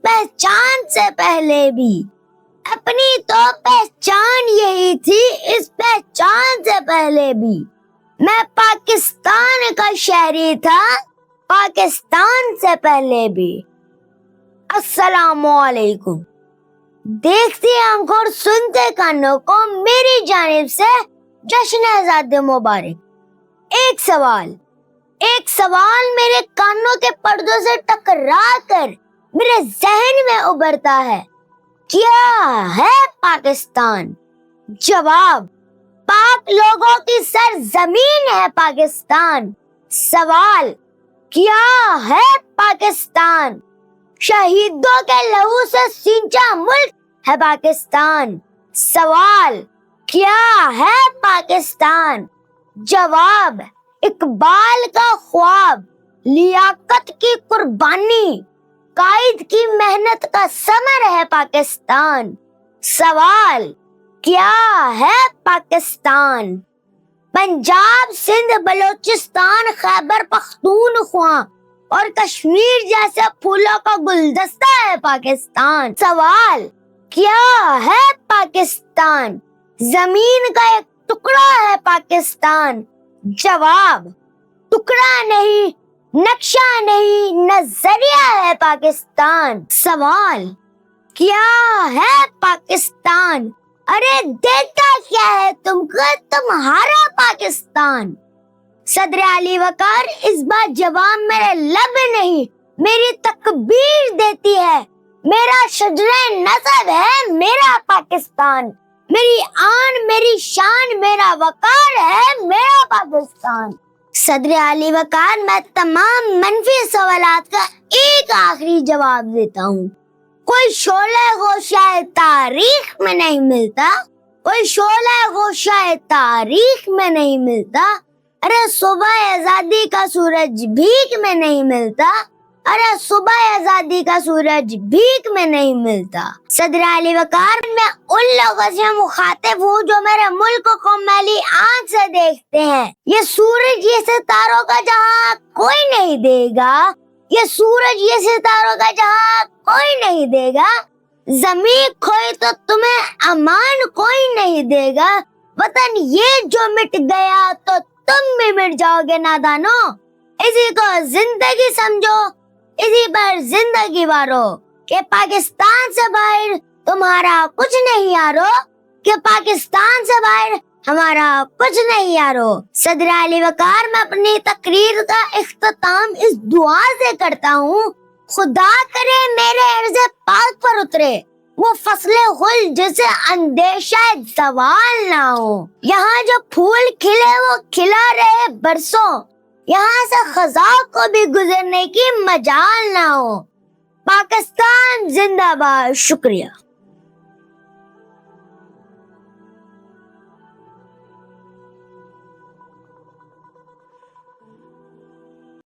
پہچان سے پہلے بھی، اپنی تو پہچان یہی تھی اس پہچان سے پہلے بھی، میں پاکستان کا شہری تھا پاکستان سے پہلے بھی۔ السلام علیکم۔ دیکھتے آنکھوں اور سنتے کانوں کو میری جانب سے جشن آزادی مبارک۔ ایک سوال میرے کانوں کے پردوں سے ٹکرا کر میرے ذہن میں ابھرتا ہے، کیا ہے پاکستان؟ جواب، پاک لوگوں کی سرزمین ہے پاکستان۔ سوال، کیا ہے پاکستان؟ شہیدوں کے لہو سے سینچا ملک ہے پاکستان۔ سوال، کیا ہے پاکستان؟ جواب، اقبال کا خواب، لیاقت کی قربانی، قائد کی محنت کا ثمر ہے پاکستان۔ سوال، کیا ہے پاکستان؟ پنجاب، سندھ، بلوچستان، خیبر پختونخوا اور کشمیر جیسے پھولوں کا گلدستہ ہے پاکستان۔ سوال، کیا ہے پاکستان؟ زمین کا ایک ٹکڑا ہے پاکستان۔ جواب، ٹکڑا نہیں، نقشہ نہیں، نظریہ ہے پاکستان۔ سوال، کیا ہے پاکستان؟ ارے دیکھتا کیا ہے تم کو تمہارا پاکستان؟ صدر علی وقار، اس بات جواب میرے لب نہیں میری تکبیر دیتی ہے، میرا شجرہ نسب ہے میرا پاکستان، میری آن میری شان میرا وقار ہے میرا پاکستان۔ صدر علی وقار، میں تمام منفی سوالات کا ایک آخری جواب دیتا ہوں۔ کوئی شعلہ گوشہ تاریخ میں نہیں ملتا، کوئی شعلہ گوشہ تاریخ میں نہیں ملتا، ارے صبح آزادی کا سورج بھیک میں نہیں ملتا، ارے صبح آزادی کا سورج بھیک میں نہیں ملتا۔ صدر علی وقار، میں ان لوگوں سے مخاطب ہوں جو میرے ملک کو میلی آنکھ سے دیکھتے ہیں۔ یہ سورج یہ ستاروں کا جہاں کوئی نہیں دے گا، یہ سورج یہ ستاروں کا جہاں کوئی نہیں دے گا، زمین کھوئی تو تمہیں امان کوئی نہیں دے گا، وطن یہ جو مٹ گیا تو تم بھی مٹ جاؤ گے نادانو۔ اسی کو زندگی سمجھو، اسی پر زندگی وارو، کہ پاکستان سے باہر تمہارا کچھ نہیں یارو، کہ پاکستان سے باہر ہمارا کچھ نہیں یارو۔ صدر علی وقار، میں اپنی تقریر کا اختتام اس دعا سے کرتا ہوں، خدا کرے میرے عرض پاک پر اترے وہ فصل گل جسے اندیشہ زوال نہ ہو، یہاں جو پھول کھلے وہ کھلا رہے برسوں، یہاں سے خزاں کو بھی گزرنے کی مجال نہ ہو۔ پاکستان زندہ باد۔ شکریہ۔